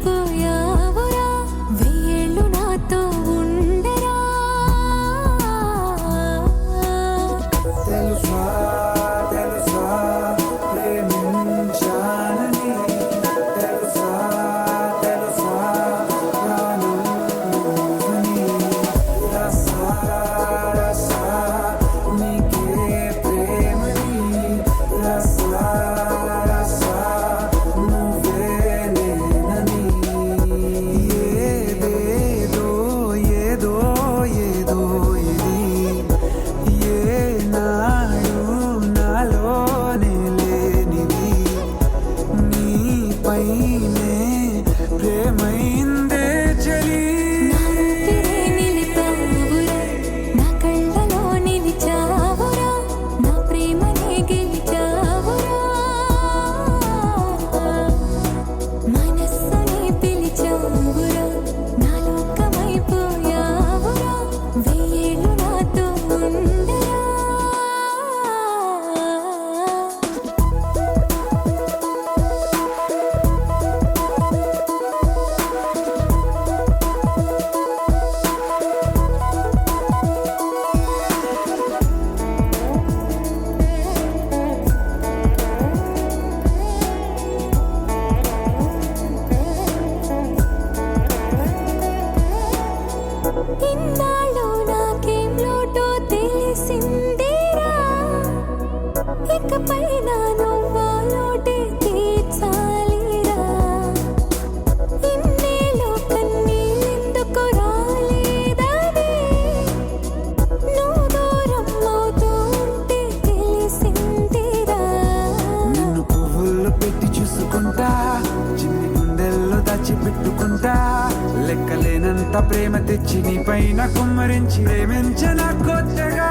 లోకమైపోయావురా వెయ్యేళ్ళు నాతో ఉండరా తెలుసా తెలుసా ప్రేమించానని తెలుసా తెలుసా ప్రాణం నువ్వని రసా రసా నీకే ప్రేమని రసా రసా నువ్వే నేనని ఏదేదో ఏదో ఏదో ఇది ఏనాడు నాలోనే లేనిది నీపైనే ప్రేమైందే చలి నా ఊపిరే నిలిపావురా నా కళ్ళలో నిలిచావురా నా ప్రేమనే గెలిచావురా మనస్సుని పిలిచావురా నా లోకమైపోయావురా వెయ్యేళ్ళు నాతో ఉండరా ఇన్నాళ్ళు నాకేం లోటో తెలిసిందిరా ఇకపై నా నువ్వా లోటే తీర్చాలిరా ఇన్నేళ్ళు కన్నీళ్ళెందుకు రాలేదని నువ్వు దూరం అవుతూ ఉంటే తెలిసిందిరా నిన్ను పువ్వుల్లో పెట్టి చూసుకుంటా చిన్ని గుండెల్లో దాచిపెట్టుకుంటా లెక్కలేనంత ప్రేమ తెచ్చి నీ పైన కుమ్మరించి ప్రేమించన కొత్తగా